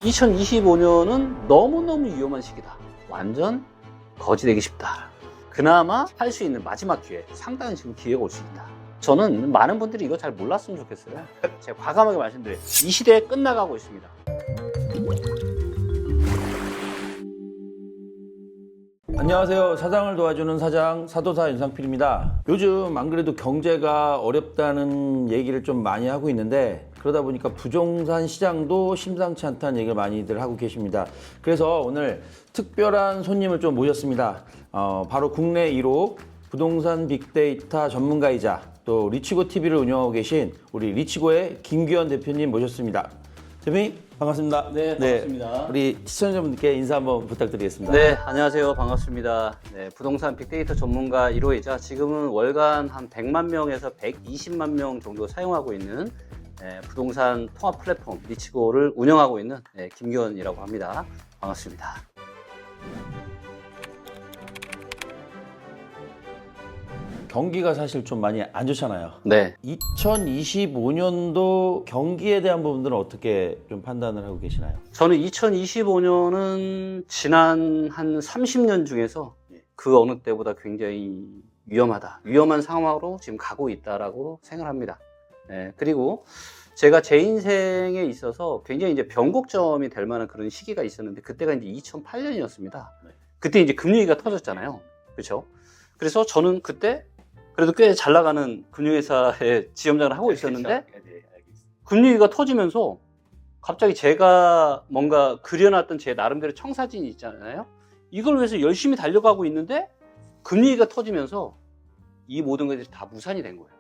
2025년은 너무너무 위험한 시기다. 완전 거지 되기 쉽다. 그나마 할 수 있는 마지막 기회, 상당히 지금 기회가 올 수 있다. 저는 많은 분들이 이거 잘 몰랐으면 좋겠어요. 제가 과감하게 말씀드려요. 이 시대에 끝나가고 있습니다. 안녕하세요. 사장을 도와주는 사장 사도사 윤상필입니다. 요즘 안 그래도 경제가 어렵다는 얘기를 좀 많이 하고 있는데, 그러다 보니까 부동산 시장도 심상치 않다는 얘기를 많이들 하고 계십니다. 그래서 오늘 특별한 손님을 좀 모셨습니다. 바로 국내 1호 부동산 빅데이터 전문가이자 또 리치고 TV를 운영하고 계신 우리 리치고의 김규현 대표님 모셨습니다. 대표님 반갑습니다. 네, 반갑습니다. 우리 시청자분들께 인사 한번 부탁드리겠습니다. 네, 안녕하세요. 반갑습니다. 네, 부동산 빅데이터 전문가 1호이자 지금은 월간 한 100만 명에서 120만 명 정도 사용하고 있는 부동산 통합 플랫폼 리치고를 운영하고 있는 김규현이라고 합니다. 반갑습니다. 경기가 사실 좀 많이 안 좋잖아요. 네. 2025년도 경기에 대한 부분들은 어떻게 좀 판단을 하고 계시나요? 저는 2025년은 지난 한 30년 중에서 그 어느 때보다 굉장히 위험한 상황으로 지금 가고 있다라고 생각합니다. 그리고 제가 제 인생에 있어서 굉장히 이제 변곡점이 될 만한 그런 시기가 있었는데, 그때가 이제 2008년이었습니다. 그때 이제 금융위기가 터졌잖아요. 그렇죠? 그래서 저는 그때 그래도 꽤 잘 나가는 금융회사에 지점장을 하고 있었는데, 금융위기가 터지면서 갑자기 제가 뭔가 그려놨던 제 나름대로 청사진이 있잖아요. 이걸 위해서 열심히 달려가고 있는데 금융위기가 터지면서 이 모든 것들이 다 무산이 된 거예요.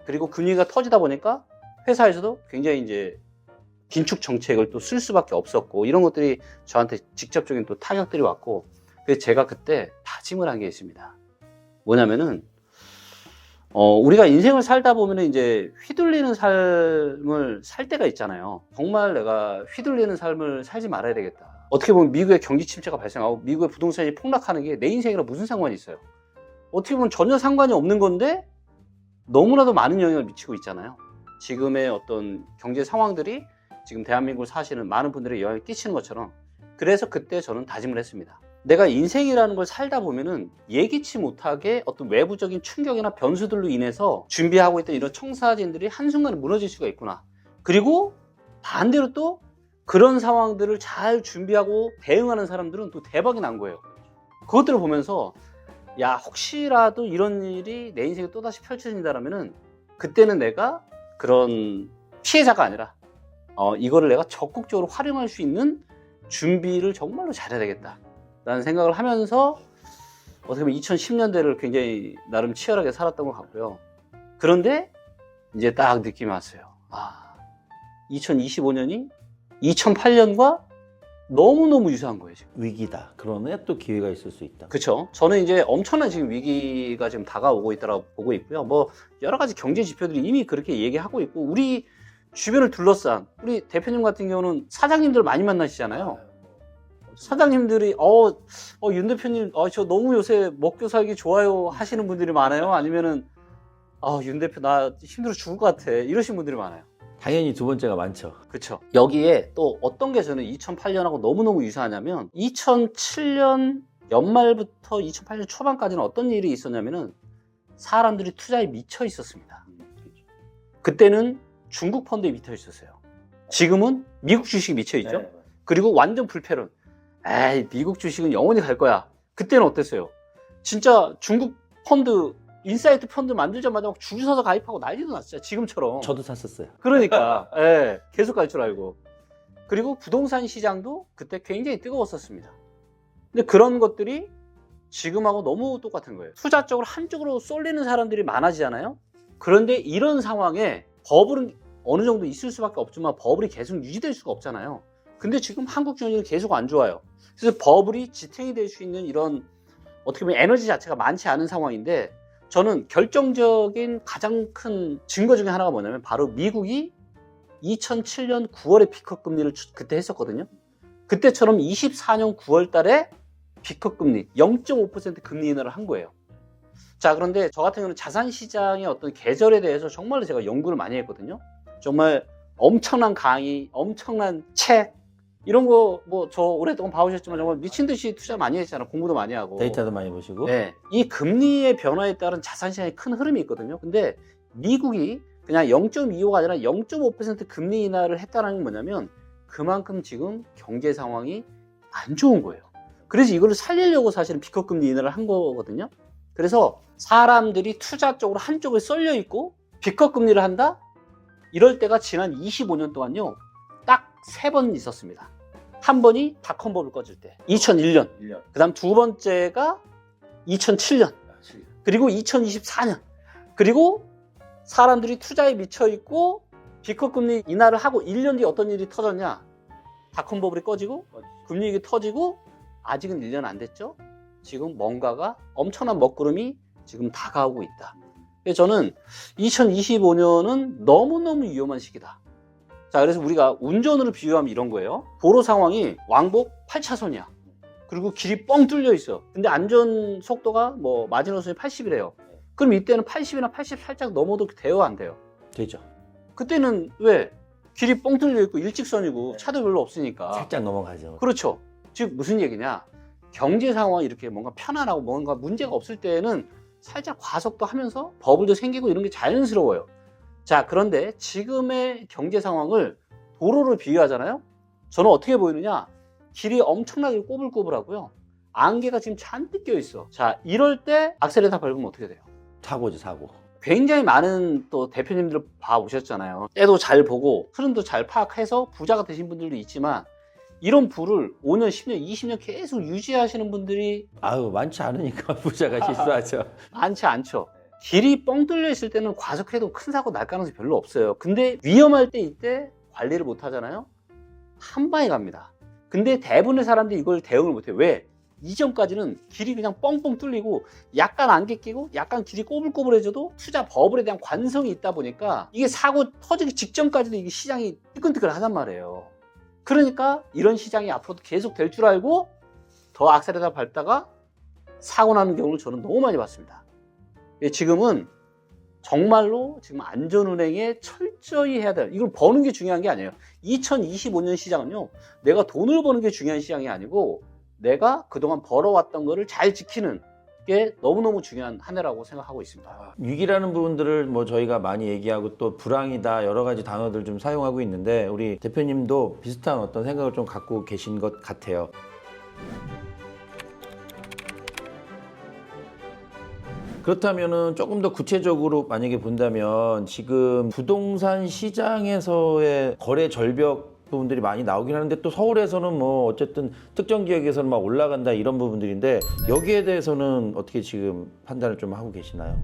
그리고 금융위기가 터지다 보니까 회사에서도 굉장히 이제 긴축 정책을 또 쓸 수밖에 없었고, 이런 것들이 저한테 직접적인 또 타격들이 왔고, 그래서 제가 그때 다짐을 한 게 있습니다. 뭐냐면은 우리가 인생을 살다 보면은 이제 휘둘리는 삶을 살 때가 있잖아요. 정말 내가 휘둘리는 삶을 살지 말아야 되겠다. 어떻게 보면 미국의 경기 침체가 발생하고 미국의 부동산이 폭락하는 게 내 인생이랑 무슨 상관이 있어요? 어떻게 보면 전혀 상관이 없는 건데 너무나도 많은 영향을 미치고 있잖아요. 지금의 어떤 경제 상황들이 지금 대한민국을 사시는 많은 분들에게 영향을 끼치는 것처럼. 그래서 그때 저는 다짐을 했습니다. 내가 인생이라는 걸 살다 보면은 예기치 못하게 어떤 외부적인 충격이나 변수들로 인해서 준비하고 있던 이런 청사진들이 한순간에 무너질 수가 있구나. 그리고 반대로 또 그런 상황들을 잘 준비하고 대응하는 사람들은 또 대박이 난 거예요. 그것들을 보면서 야, 혹시라도 이런 일이 내 인생에 또다시 펼쳐진다면은 그때는 내가 그런 피해자가 아니라 이거를 내가 적극적으로 활용할 수 있는 준비를 정말로 잘해야 되겠다 라는 생각을 하면서 어떻게 보면 2010년대를 굉장히 나름 치열하게 살았던 것 같고요. 그런데 이제 딱 느낌이 왔어요. 2025년이 2008년과 너무너무 유사한 거예요, 지금. 위기다. 그러면 또 기회가 있을 수 있다. 그렇죠. 저는 이제 엄청난 지금 위기가 지금 다가오고 있다고 보고 있고요. 뭐 여러 가지 경제 지표들이 이미 그렇게 얘기하고 있고, 우리 주변을 둘러싼 우리 대표님 같은 경우는 사장님들 많이 만나시잖아요. 사장님들이 윤 대표님 저 너무 요새 먹고 살기 좋아요 하시는 분들이 많아요? 아니면은 윤 대표 나 힘들어 죽을 것 같아 이러신 분들이 많아요. 당연히 두 번째가 많죠. 그렇죠. 여기에 또 어떤 게 저는 2008년하고 너무너무 유사하냐면, 2007년 연말부터 2008년 초반까지는 어떤 일이 있었냐면은 사람들이 투자에 미쳐 있었습니다. 그때는 중국 펀드에 미쳐 있었어요. 지금은 미국 주식이 미쳐 있죠. 그리고 완전 불패론. 미국 주식은 영원히 갈 거야. 그때는 어땠어요? 진짜 중국 펀드, 인사이트 펀드 만들자마자 막 줄 서서 가입하고 난리도 났어요. 지금처럼. 저도 샀었어요. 그러니까 계속 갈 줄 알고. 그리고 부동산 시장도 그때 굉장히 뜨거웠었습니다. 근데 그런 것들이 지금하고 너무 똑같은 거예요. 투자 쪽으로 한쪽으로 쏠리는 사람들이 많아지잖아요. 그런데 이런 상황에 버블은 어느 정도 있을 수밖에 없지만 버블이 계속 유지될 수가 없잖아요. 근데 지금 한국 경제는 계속 안 좋아요. 그래서 버블이 지탱이 될 수 있는 이런 어떻게 보면 에너지 자체가 많지 않은 상황인데, 저는 결정적인 가장 큰 증거 중에 하나가 뭐냐면 바로 미국이 2007년 9월에 피크업 금리를 그때 했었거든요. 그때처럼 24년 9월 달에 피크업 금리 0.5% 금리 인하를 한 거예요. 자, 그런데 저 같은 경우는 자산 시장의 어떤 계절에 대해서 정말로 제가 연구를 많이 했거든요. 정말 엄청난 강의, 엄청난 책, 이런 거 뭐 저 오랫동안 봐오셨지만 정말 미친 듯이 투자 많이 했잖아. 공부도 많이 하고. 데이터도 많이 보시고. 네. 이 금리의 변화에 따른 자산 시장의 큰 흐름이 있거든요. 근데 미국이 그냥 0.25가 아니라 0.5% 금리 인하를 했다는 건 뭐냐면 그만큼 지금 경제 상황이 안 좋은 거예요. 그래서 이걸 살리려고 사실은 B급 금리 인하를 한 거거든요. 그래서 사람들이 투자 쪽으로 한쪽에 쏠려 있고 B급 금리를 한다? 이럴 때가 지난 25년 동안요. 딱 3번 있었습니다. 한 번이 닷컴버블 꺼질 때 2001년. 그다음 두 번째가 2007년. 그리고 2024년. 그리고 사람들이 투자에 미쳐 있고 B급 금리 인하를 하고 1년 뒤에 어떤 일이 터졌냐? 닷컴버블이 꺼지고 금리위기 터지고 아직은 1년 안 됐죠? 지금 뭔가가 엄청난 먹구름이 지금 다가오고 있다. 그래서 저는 2025년은 너무너무 위험한 시기다. 자, 그래서 우리가 운전으로 비유하면 이런 거예요. 도로 상황이 왕복 8차선이야. 그리고 길이 뻥 뚫려 있어. 근데 안전 속도가 뭐 마지노선이 80이래요. 그럼 이때는 80이나 80 살짝 넘어도 돼요, 안 돼요? 되죠. 그때는 왜? 길이 뻥 뚫려 있고 일직선이고 차도 별로 없으니까. 살짝 넘어가죠. 그렇죠. 즉 무슨 얘기냐? 경제 상황이 이렇게 뭔가 편안하고 뭔가 문제가 없을 때는 살짝 과속도 하면서 버블도 생기고 이런 게 자연스러워요. 자, 그런데 지금의 경제 상황을 도로로 비유하잖아요. 저는 어떻게 보이느냐? 길이 엄청나게 꼬불꼬불하고요. 안개가 지금 잔뜩 껴 있어. 자, 이럴 때 악셀레이터 밟으면 어떻게 돼요? 사고지, 사고. 굉장히 많은 또 대표님들 봐오셨잖아요. 때도 잘 보고 흐름도 잘 파악해서 부자가 되신 분들도 있지만 이런 부를 5년, 10년, 20년 계속 유지하시는 분들이 아유, 많지 않으니까 부자가 실수하죠. 많지 않죠. 길이 뻥 뚫려 있을 때는 과속해도 큰 사고 날 가능성이 별로 없어요. 근데 위험할 때 이때 관리를 못 하잖아요. 한 방에 갑니다. 근데 대부분의 사람들이 이걸 대응을 못 해요. 왜? 이전까지는 길이 그냥 뻥뻥 뚫리고 약간 안개 끼고 약간 길이 꼬불꼬불해져도 투자 버블에 대한 관성이 있다 보니까 이게 사고 터지기 직전까지도 이게 시장이 뜨끈뜨끈 하단 말이에요. 그러니까 이런 시장이 앞으로도 계속 될 줄 알고 더 악셀에다 밟다가 사고 나는 경우를 저는 너무 많이 봤습니다. 지금은 정말로 지금 안전운행에 철저히 해야 돼요. 이걸 버는 게 중요한 게 아니에요. 2025년 시장은요, 내가 돈을 버는 게 중요한 시장이 아니고 내가 그동안 벌어왔던 거를 잘 지키는 게 너무너무 중요한 한 해라고 생각하고 있습니다. 위기라는 부분들을 뭐 저희가 많이 얘기하고 또 불황이다 여러 가지 단어들 좀 사용하고 있는데 우리 대표님도 비슷한 어떤 생각을 좀 갖고 계신 것 같아요. 그렇다면은 조금 더 구체적으로 만약에 본다면 지금 부동산 시장에서의 거래 절벽 부분들이 많이 나오긴 하는데 또 서울에서는 뭐 어쨌든 특정 지역에서는 막 올라간다 이런 부분들인데 여기에 대해서는 어떻게 지금 판단을 좀 하고 계시나요?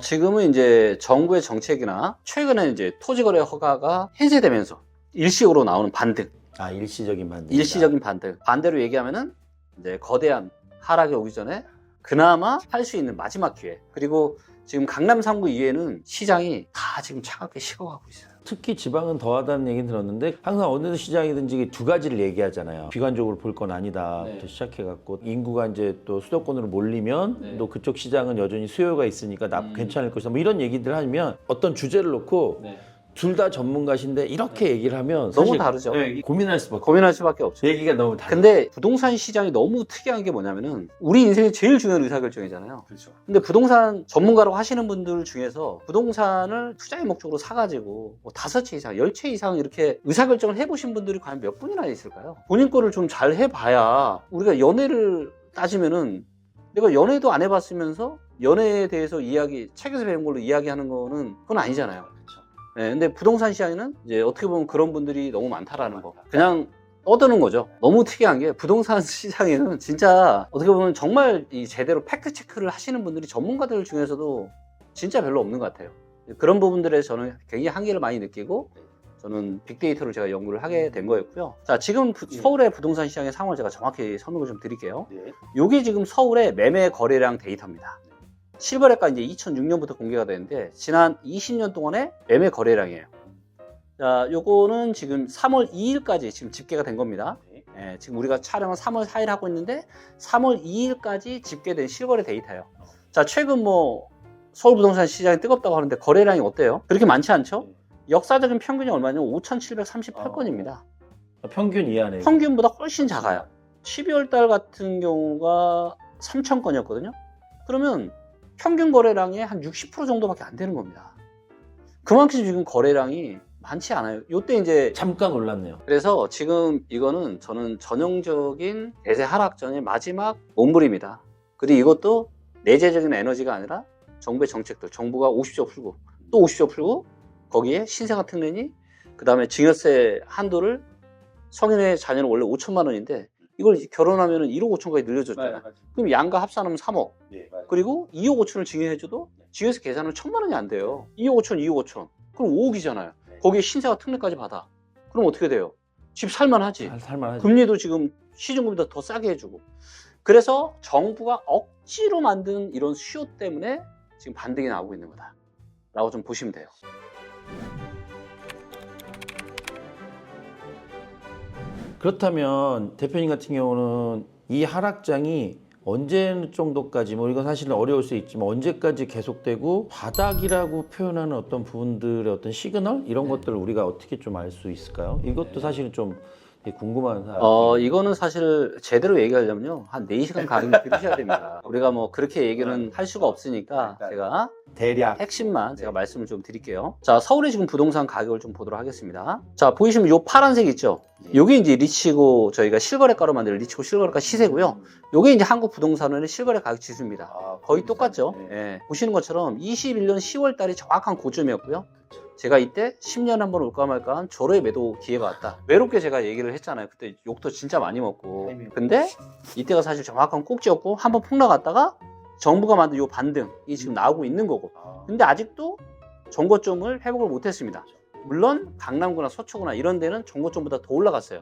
지금은 이제 정부의 정책이나 최근에 이제 토지거래 허가가 해제되면서 일시적으로 나오는 반등. 아, 일시적인 반등. 일시적인 반등. 반대로 얘기하면은 이제 거대한 하락이 오기 전에 그나마 할 수 있는 마지막 기회. 그리고 지금 강남 3구 이외에는 시장이 다 지금 차갑게 식어가고 있어요. 특히 지방은 더하다는 얘기는 들었는데 항상 어느 시장이든지 두 가지를 얘기하잖아요. 비관적으로 볼 건 아니다부터 네. 시작해갖고 인구가 이제 또 수도권으로 몰리면 네. 또 그쪽 시장은 여전히 수요가 있으니까 괜찮을 것이다. 뭐 이런 얘기들 하면 어떤 주제를 놓고 네. 둘 다 전문가신데 이렇게 얘기를 하면 너무 사실 다르죠. 네, 고민할 수밖에 고민할 수밖에 없죠. 얘기가 너무 다르죠. 근데 부동산 시장이 너무 특이한 게 뭐냐면은 우리 인생의 제일 중요한 의사결정이잖아요. 그렇죠. 근데 부동산 전문가라고 하시는 분들 중에서 부동산을 투자의 목적으로 사가지고 뭐 5채 이상, 10채 이상 이렇게 의사결정을 해보신 분들이 과연 몇 분이나 있을까요? 본인 거를 좀 잘 해봐야 우리가 연애를 따지면은 내가 연애도 안 해봤으면서 연애에 대해서 책에서 배운 걸로 이야기하는 거는 그건 아니잖아요. 네, 근데 부동산 시장에는 이제 어떻게 보면 그런 분들이 너무 많다라는 거. 그냥 떠드는 거죠. 너무 특이한 게 부동산 시장에는 진짜 어떻게 보면 정말 이 제대로 팩트 체크를 하시는 분들이 전문가들 중에서도 진짜 별로 없는 것 같아요. 그런 부분들에 저는 굉장히 한계를 많이 느끼고 저는 빅데이터를 제가 연구를 하게 된 거였고요. 자, 지금 서울의 부동산 시장의 상황을 제가 정확히 설명을 좀 드릴게요. 이게 지금 서울의 매매 거래량 데이터입니다. 실거래가 이제 2006년부터 공개가 되는데 지난 20년 동안의 매매 거래량이에요. 자, 요거는 지금 3월 2일까지 지금 집계가 된 겁니다. 예, 지금 우리가 촬영은 3월 4일 하고 있는데 3월 2일까지 집계된 실거래 데이터예요. 자, 최근 뭐 서울 부동산 시장이 뜨겁다고 하는데 거래량이 어때요? 그렇게 많지 않죠? 역사적인 평균이 얼마냐면 5,738건입니다. 평균 이하네요. 평균보다 훨씬 작아요. 12월 달 같은 경우가 3,000건이었거든요. 그러면 평균 거래량의 한 60% 정도밖에 안 되는 겁니다. 그만큼 지금 거래량이 많지 않아요. 요때 이제 잠깐 올랐네요. 그래서 지금 이거는 저는 전형적인 대세 하락전의 마지막 몸부림이다. 그리고 이것도 내재적인 에너지가 아니라 정부의 정책들, 정부가 50조 풀고 또 50조 풀고 거기에 신생아 특례니 그 다음에 증여세 한도를 성인의 자녀는 원래 5천만 원인데 이걸 결혼하면 1억 5천까지 늘려줬잖아요. 그럼 양가 합산하면 3억. 네, 그리고 2억 5천을 증여해줘도 증여세 계산은 1,000만 원이 안 돼요. 2억 5천, 2억 5천. 그럼 5억이잖아요. 거기에 신생아 특례까지 받아. 그럼 어떻게 돼요? 집 살만하지. 살만하지. 금리도 지금 시중금리보다 더 싸게 해주고. 그래서 정부가 억지로 만든 이런 수요 때문에 지금 반등이 나오고 있는 거다. 라고 좀 보시면 돼요. 그렇다면 대표님 같은 경우는 이 하락장이 언제 정도까지, 뭐 이건 사실은 어려울 수 있지만 언제까지 계속되고 바닥이라고 표현하는 어떤 부분들의 어떤 시그널 이런 것들을 우리가 어떻게 좀 알 수 있을까요? 이것도 사실은 좀 되게 궁금한 사항. 이거는 사실 제대로 얘기하려면요. 한 4시간 가량 들으셔야 됩니다. 우리가 뭐 그렇게 얘기는 할 수가 없으니까 제가 대략 핵심만 제가 말씀을 좀 드릴게요. 자, 서울의 지금 부동산 가격을 좀 보도록 하겠습니다. 자, 보이시면 요 파란색 있죠? 요게 이제 리치고 저희가 실거래가로 만든 리치고 실거래가 시세고요. 요게 이제 한국 부동산원의 실거래 가격 지수입니다. 거의 똑같죠? 예. 보시는 것처럼 21년 10월 달이 정확한 고점이었고요. 제가 이때 10년에 한 번 올까 말까 한 절호의 매도 기회가 왔다. 외롭게 제가 얘기를 했잖아요. 그때 욕도 진짜 많이 먹고. 근데 이때가 사실 정확한 꼭지였고 한번 폭 나갔다가 정부가 만든 요 반등이 지금 나오고 있는 거고. 근데 아직도 전고점을 회복을 못했습니다. 물론 강남구나 서초구나 이런 데는 전고점보다 더 올라갔어요.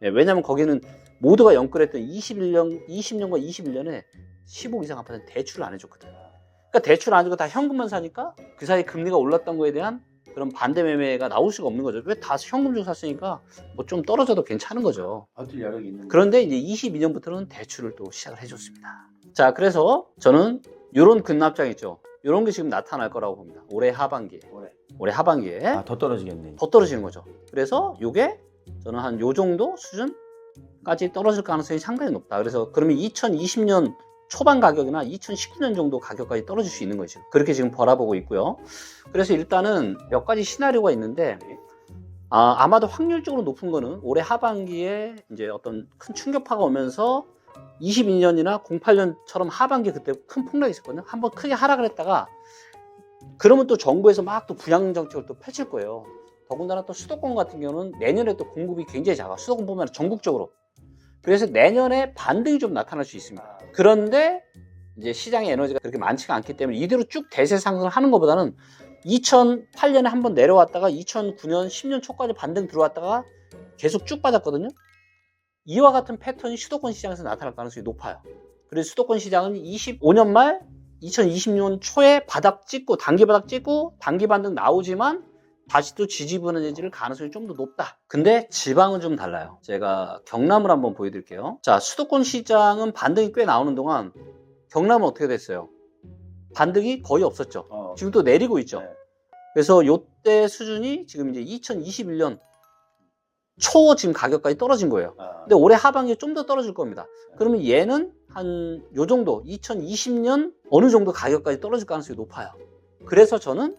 예, 왜냐면 거기는 모두가 연끌했던 20년과 21년에 10억 이상 아파트는 대출을 안 해줬거든. 그러니까 대출 안 해주고 다 현금만 사니까 그 사이 금리가 올랐던 거에 대한 그런 반대 매매가 나올 수가 없는 거죠. 왜 다 현금 주고 샀으니까 뭐 좀 떨어져도 괜찮은 거죠. 버틸 여력이 있는. 그런데 이제 22년부터는 대출을 또 시작을 해줬습니다. 자, 그래서 저는 이런 급락장 있죠. 이런 게 지금 나타날 거라고 봅니다. 올해 하반기에. 올해 하반기에 더 떨어지겠네. 더 떨어지는 거죠. 그래서 이게 저는 한 요 정도 수준까지 떨어질 가능성이 상당히 높다. 그래서 그러면 2020년 초반 가격이나 2019년 정도 가격까지 떨어질 수 있는 거죠. 그렇게 지금 바라보고 있고요. 그래서 일단은 몇 가지 시나리오가 있는데 아마도 확률적으로 높은 거는 올해 하반기에 이제 어떤 큰 충격파가 오면서 22년이나 08년처럼 하반기 그때 큰 폭락이 있었거든요. 한번 크게 하락을 했다가 그러면 또 정부에서 막 또 부양 정책을 또 펼칠 거예요. 더군다나 또 수도권 같은 경우는 내년에 또 공급이 굉장히 작아. 수도권뿐만 아니라 전국적으로. 그래서 내년에 반등이 좀 나타날 수 있습니다. 그런데 이제 시장의 에너지가 그렇게 많지가 않기 때문에 이대로 쭉 대세 상승을 하는 것보다는 2008년에 한번 내려왔다가 2009년, 10년 초까지 반등 들어왔다가 계속 쭉 빠졌거든요. 이와 같은 패턴이 수도권 시장에서 나타날 가능성이 높아요. 그래서 수도권 시장은 25년 말 2020년 초에 바닥 찍고 단기 바닥 찍고 단기 반등 나오지만 다시 또 지지부진해질 가능성이 좀 더 높다. 근데 지방은 좀 달라요. 제가 경남을 한번 보여드릴게요. 자, 수도권 시장은 반등이 꽤 나오는 동안 경남은 어떻게 됐어요? 반등이 거의 없었죠. 지금 또 내리고 있죠. 그래서 요때 수준이 지금 이제 2021년 초 지금 가격까지 떨어진 거예요. 근데 올해 하반기에 좀 더 떨어질 겁니다. 그러면 얘는 한 요 정도 2020년 어느 정도 가격까지 떨어질 가능성이 높아요. 그래서 저는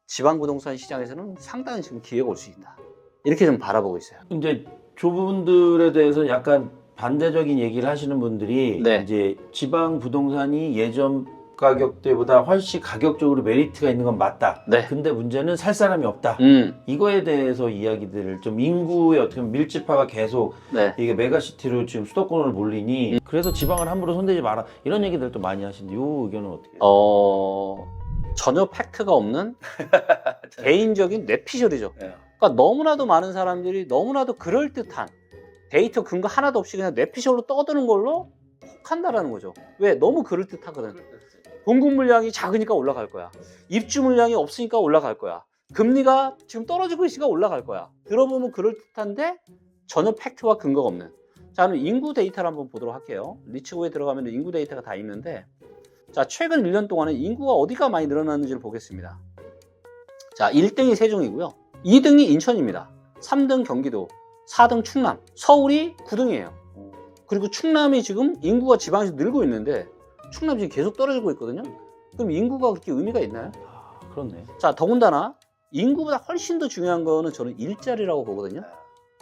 지방 부동산 시장에서는 상당히 지금 기회가 올 수 있다. 이렇게 좀 바라보고 있어요. 이제 조분들에 대해서 약간 반대적인 얘기를 하시는 분들이 네. 이제 지방 부동산이 예전 가격대보다 훨씬 가격적으로 메리트가 있는 건 맞다. 네. 근데 문제는 살 사람이 없다. 이거에 대해서 이야기들을 좀 인구의 어떻게 보면 밀집화가 계속 네. 이게 메가시티로 지금 수도권을 몰리니 그래서 지방을 함부로 손대지 마라. 이런 얘기들도 많이 하시는데 이 의견은 어떻게 해요? 전혀 팩트가 없는 개인적인 뇌피셜이죠. 그러니까 너무나도 많은 사람들이 너무나도 그럴듯한 데이터 근거 하나도 없이 그냥 뇌피셜로 떠드는 걸로 혹한다라는 거죠. 왜? 너무 그럴듯하거든. 공급 물량이 작으니까 올라갈 거야. 입주 물량이 없으니까 올라갈 거야. 금리가 지금 떨어지고 있으니까 올라갈 거야. 들어보면 그럴듯한데 전혀 팩트와 근거가 없는. 자, 그럼 인구 데이터를 한번 보도록 할게요. 리치고에 들어가면 인구 데이터가 다 있는데 자, 최근 1년 동안에 인구가 어디가 많이 늘어났는지를 보겠습니다. 자, 1등이 세종이고요. 2등이 인천입니다. 3등 경기도, 4등 충남, 서울이 9등이에요. 그리고 충남이 지금 인구가 지방에서 늘고 있는데 충남이 지금 계속 떨어지고 있거든요. 그럼 인구가 그렇게 의미가 있나요? 그렇네. 자, 더군다나 인구보다 훨씬 더 중요한 거는 저는 일자리라고 보거든요.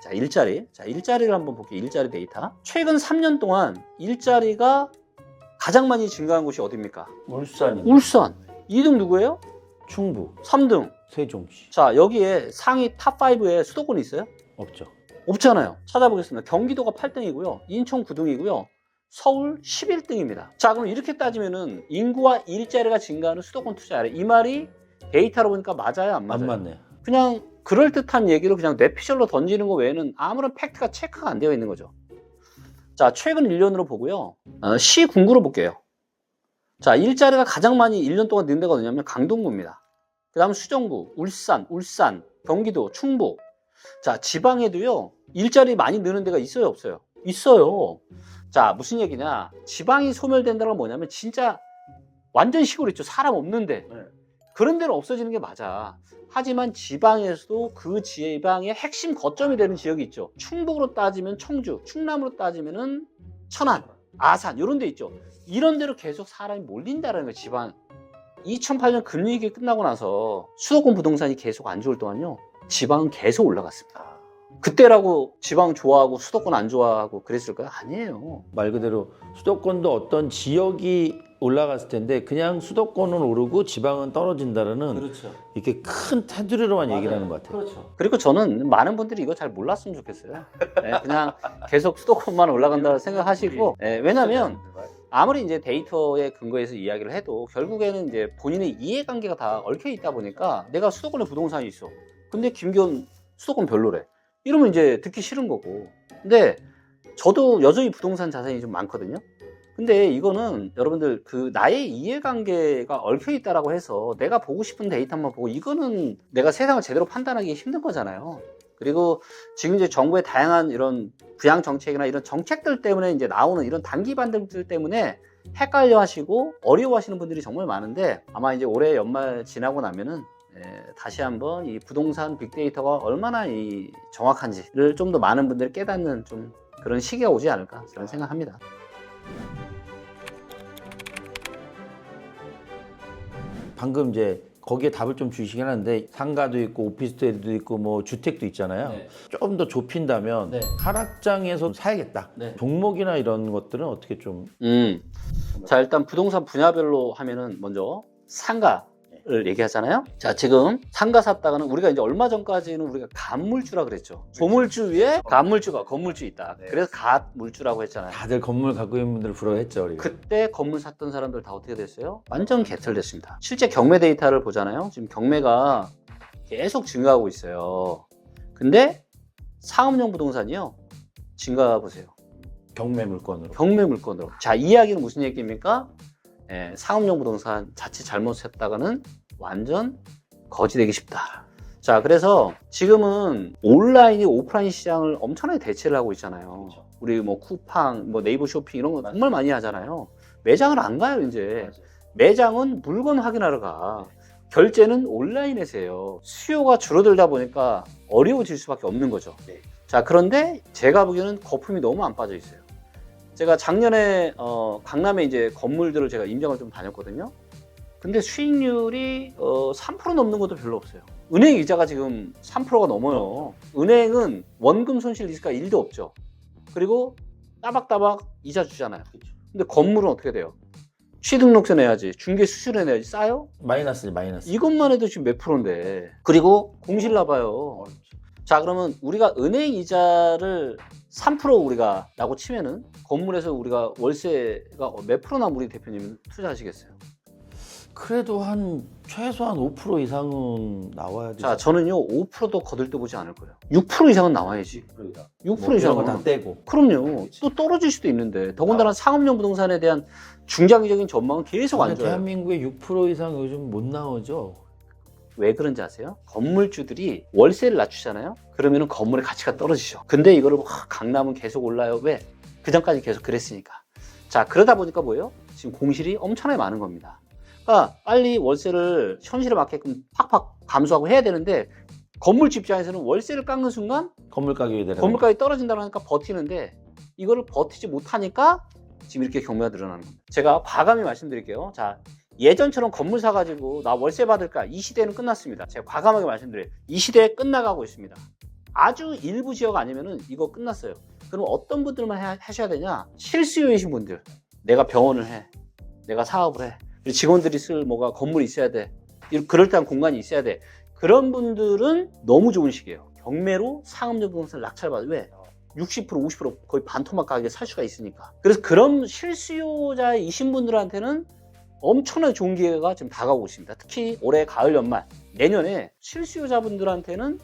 자, 일자리. 자, 일자리를 한번 볼게요. 일자리 데이터. 최근 3년 동안 일자리가 가장 많이 증가한 곳이 어디입니까? 울산이. 울산. 2등 누구예요? 충북, 3등. 세종시. 자, 여기에 상위 탑5에 수도권이 있어요? 없죠. 없잖아요. 찾아보겠습니다. 경기도가 8등이고요. 인천 9등이고요. 서울 11등입니다. 자, 그럼 이렇게 따지면은 인구와 일자리가 증가하는 수도권 투자하래. 이 말이 데이터로 보니까 맞아요, 안 맞아요? 안 맞네. 그냥 그럴듯한 얘기를 그냥 뇌피셜로 던지는 거 외에는 아무런 팩트가 체크가 안 되어 있는 거죠. 자, 최근 1년으로 보고요. 시 군구로 볼게요. 자, 일자리가 가장 많이 1년 동안 는 데가 어디냐면 강동구입니다. 그 다음 수정구, 울산, 경기도, 충북. 자, 지방에도요, 일자리 많이 느는 데가 있어요, 없어요? 있어요. 자, 무슨 얘기냐. 지방이 소멸된다는 건 뭐냐면 진짜 완전 시골 있죠. 사람 없는데. 그런 데는 없어지는 게 맞아. 하지만 지방에서도 그 지방의 핵심 거점이 되는 지역이 있죠. 충북으로 따지면 청주, 충남으로 따지면은 천안, 아산 이런 데 있죠. 이런 데로 계속 사람이 몰린다는 거예요, 지방. 2008년 금리위기 끝나고 나서 수도권 부동산이 계속 안 좋을 동안요, 지방은 계속 올라갔습니다. 그때라고 지방 좋아하고 수도권 안 좋아하고 그랬을까요? 아니에요. 말 그대로 수도권도 어떤 지역이 올라갔을 텐데 그냥 수도권은 오르고 지방은 떨어진다는 그렇죠. 이렇게 큰 테두리로만 얘기를 하는 것 같아요. 그렇죠. 그리고 저는 많은 분들이 이거 잘 몰랐으면 좋겠어요. 네, 그냥 계속 수도권만 올라간다고 생각하시고, 네, 왜냐면 아무리 이제 데이터에 근거해서 이야기를 해도 결국에는 이제 본인의 이해관계가 다 얽혀 있다 보니까 내가 수도권에 부동산이 있어. 근데 김기현 수도권 별로래. 이러면 이제 듣기 싫은 거고. 근데 저도 여전히 부동산 자산이 좀 많거든요. 근데 이거는 여러분들 그 나의 이해관계가 얽혀 있다라고 해서 내가 보고 싶은 데이터만 보고 이거는 내가 세상을 제대로 판단하기 힘든 거잖아요. 그리고 지금 이제 정부의 다양한 이런 부양 정책이나 이런 정책들 때문에 이제 나오는 이런 단기 반등들 때문에 헷갈려 하시고 어려워 하시는 분들이 정말 많은데, 아마 이제 올해 연말 지나고 나면은 다시 한번 이 부동산 빅데이터가 얼마나 이 정확한지를 좀 더 많은 분들이 깨닫는 좀 그런 시기가 오지 않을까 저는 생각합니다. 방금 이제 거기에 답을 좀 주시긴 하는데 상가도 있고 오피스텔도 있고 뭐 주택도 있잖아요. 네. 조금 더 좁힌다면 네. 하락장에서 사야겠다. 네. 종목이나 이런 것들은 어떻게 좀 자, 일단 부동산 분야별로 하면은 먼저 상가를 얘기하잖아요. 자, 지금 상가 샀다가는 우리가 이제 얼마 전까지는 우리가 간물주라 그랬죠. 소물주 위에 간물주가 건물주 있다. 그래서 갓물주라고 했잖아요. 다들 건물 갖고 있는 분들 부러워했죠. 우리가. 그때 건물 샀던 사람들 다 어떻게 됐어요? 완전 개털됐습니다. 실제 경매 데이터를 보잖아요. 지금 경매가 계속 증가하고 있어요. 근데 상업용 부동산이요, 증가 보세요. 경매 물건으로. 경매 물건으로. 자, 이 이야기는 무슨 얘기입니까? 상업용 부동산 자칫 잘못했다가는 완전 거지되기 쉽다. 자, 그래서 지금은 온라인이 오프라인 시장을 엄청나게 대체를 하고 있잖아요. 그렇죠. 우리 뭐 쿠팡, 뭐 네이버 쇼핑 이런 거 정말 많이 하잖아요. 매장을 안 가요, 이제. 매장은 물건 확인하러 가. 결제는 온라인에서 해요. 수요가 줄어들다 보니까 어려워질 수밖에 없는 거죠. 자, 그런데 제가 보기에는 거품이 너무 안 빠져 있어요. 제가 작년에 강남에 이제 건물들을 제가 임장을 좀 다녔거든요. 근데 수익률이 3% 넘는 것도 별로 없어요. 은행 이자가 지금 3%가 넘어요. 은행은 원금 손실 리스크가 1도 없죠. 그리고 따박따박 이자 주잖아요. 근데 건물은 어떻게 돼요? 취등록세 내야지, 중개 수수료 내야지, 싸요? 마이너스지, 마이너스. 이것만 해도 지금 몇 프로인데. 그리고 공실 나봐요. 자, 그러면 우리가 은행 이자를 3% 우리가 라고 치면은 건물에서 우리가 월세가 몇 프로나 우리 대표님은 투자하시겠어요? 그래도 한 최소한 5% 이상은 나와야 되죠. 자, 저는요 5%도 거들떠보지 않을 거예요. 6% 이상은 나와야지. 6% 뭐 이상은 다 떼고. 그럼요. 또 떨어질 수도 있는데, 더군다나 상업용 부동산에 대한 중장기적인 전망은 계속 안 좋아요. 대한민국에 6% 이상 요즘 못 나오죠. 왜 그런지 아세요? 건물주들이 월세를 낮추잖아요. 그러면 건물의 가치가 떨어지죠. 근데 이거를 강남은 계속 올라요. 왜? 그 전까지 계속 그랬으니까. 자, 그러다 보니까 뭐예요? 지금 공실이 엄청나게 많은 겁니다. 그러니까 빨리 월세를 현실에 맞게끔 팍팍 감소하고 해야 되는데 건물주 입장에서는 월세를 깎는 순간 건물 가격이 되는 건물 가격이 떨어진다고 하니까 버티는데 이거를 버티지 못하니까 지금 이렇게 경매가 늘어나는 겁니다. 제가 과감히 말씀드릴게요. 자, 예전처럼 건물 사가지고 나 월세 받을까? 이 시대는 끝났습니다. 제가 과감하게 말씀드려요. 이 시대에 끝나가고 있습니다. 아주 일부 지역 아니면은 이거 끝났어요. 그럼 어떤 분들만 하셔야 되냐? 실수요이신 분들. 내가 병원을 해. 내가 사업을 해. 그리고 직원들이 쓸 뭐가 건물이 있어야 돼. 그럴 때한 공간이 있어야 돼. 그런 분들은 너무 좋은 시기예요. 경매로 상업용 부동산을 낙찰받아요. 왜? 60%, 50% 거의 반토막 가격에 살 수가 있으니까. 그래서 그런 실수요자이신 분들한테는 엄청나게 좋은 기회가 지금 다가오고 있습니다. 특히 올해 가을 연말, 내년에 실수요자분들한테는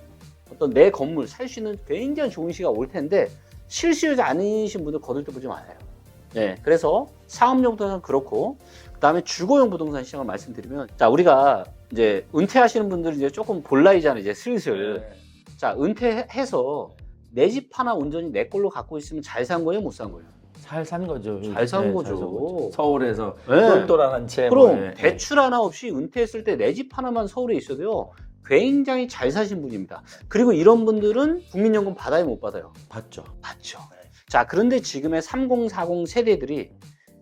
어떤 내 건물 살 수 있는 굉장히 좋은 시기가 올 텐데 실수요자 아니신 분들 거들떠보지 마세요. 네, 그래서 상업용 부동산 그렇고 그 다음에 주거용 부동산 시장을 말씀드리면 자 우리가 이제 은퇴하시는 분들은 이제 조금 볼나이잖아요. 이제 슬슬 자 은퇴해서 내 집 하나 온전히 내 걸로 갖고 있으면 잘 산 거예요, 못 산 거예요? 잘 산 거죠. 잘 산 거죠. 잘 산 거죠. 서울에서 네. 똘똘한 한 채. 그럼 대출 하나 없이 은퇴했을 때 내 집 하나만 서울에 있어도요 굉장히 잘 사신 분입니다. 그리고 이런 분들은 국민연금 받아요, 못 받아요? 받죠. 받죠. 자, 그런데 지금의 30, 40 세대들이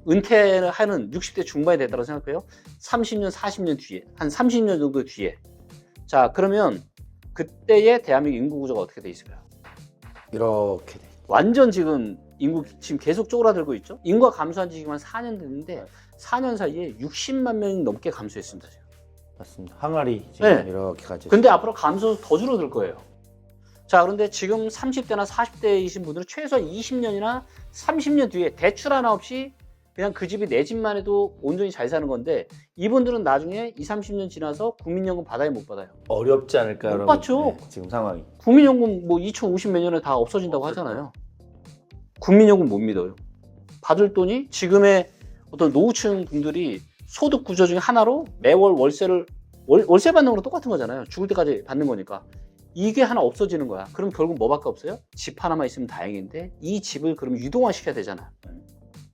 은퇴하는 60대 중반이 됐다고 생각해요. 30년, 40년 뒤에, 한 30년 정도 뒤에. 자, 그러면 그때의 대한민국 인구 구조가 어떻게 돼 있을까요? 이렇게 돼. 완전 지금 인구 지금 계속 쪼그라들고 있죠. 인구가 감소한 지 지금 한 4년 됐는데 4년 사이에 60만 명이 넘게 감소했습니다. 지금. 맞습니다. 항아리 지금 네. 이렇게 가죠. 근데 앞으로 감소 더 줄어들 거예요. 자, 그런데 지금 30대나 40대이신 분들은 최소한 20년이나 30년 뒤에 대출 하나 없이 그냥 그 집이 내 집만 해도 온전히 잘 사는 건데 이분들은 나중에 20, 30년 지나서 국민연금 받아요, 못 받아요? 어렵지 않을까요? 못 받죠. 지금 상황이. 국민연금 뭐 2050 몇 년에 다 없어진다고 하잖아요. 국민연금 못 믿어요. 받을 돈이 지금의 어떤 노후층 분들이 소득 구조 중에 하나로 매월 월세 받는 거랑 똑같은 거잖아요. 죽을 때까지 받는 거니까. 이게 하나 없어지는 거야. 그럼 결국 뭐밖에 없어요? 집 하나만 있으면 다행인데 이 집을 그럼 유동화 시켜야 되잖아요.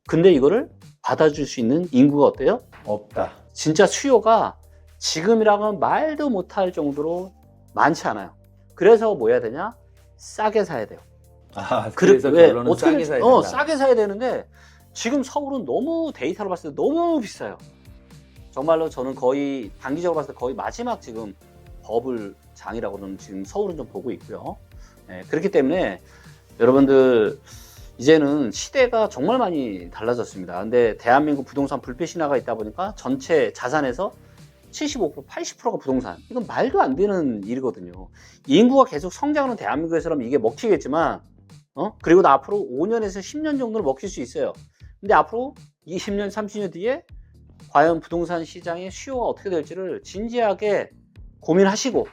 근데 이거를 받아줄 수 있는 인구가 어때요? 없다. 진짜 수요가 지금이랑은 말도 못할 정도로 많지 않아요. 그래서 뭐 해야 되냐? 싸게 사야 돼요. 아, 그래서 결론은 어떻게 싸게 사야 된다. 싸게 사야 되는데 지금 서울은 너무 데이터로 봤을 때 너무 비싸요. 정말로 저는 거의 단기적으로 봤을 때 거의 마지막 지금 버블 장이라고는 지금 서울은 좀 보고 있고요. 네, 그렇기 때문에 여러분들 이제는 시대가 정말 많이 달라졌습니다. 근데 대한민국 부동산 불패 신화가 있다 보니까 전체 자산에서 75%, 80%가 부동산. 이건 말도 안 되는 일이거든요. 인구가 계속 성장하는 대한민국에서라면 이게 먹히겠지만, 그리고 나 앞으로 5년에서 10년 정도는 먹힐 수 있어요. 근데 앞으로 20년, 30년 뒤에 과연 부동산 시장의 수요가 어떻게 될지를 진지하게 고민하시고,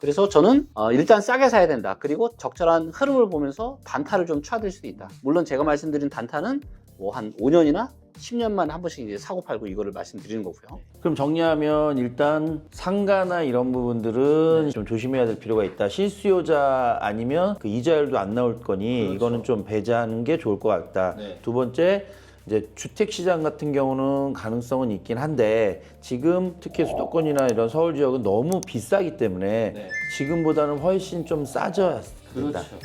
그래서 저는 일단 싸게 사야 된다. 그리고 적절한 흐름을 보면서 단타를 좀 쳐야 수도 있다. 물론 제가 말씀드린 단타는 뭐 한 5년이나 10년만 한 번씩 이제 사고 팔고 이거를 말씀드리는 거고요. 그럼 정리하면 일단 상가나 이런 부분들은 좀 조심해야 될 필요가 있다. 실수요자 아니면 그 이자율도 안 나올 거니 그렇죠. 이거는 좀 배제하는 게 좋을 것 같다. 네. 두 번째, 이제 주택 시장 같은 경우는 가능성은 있긴 한데 지금 특히 수도권이나 이런 서울 지역은 너무 비싸기 때문에 네. 지금보다는 훨씬 좀 싸져야 된다. 그렇죠.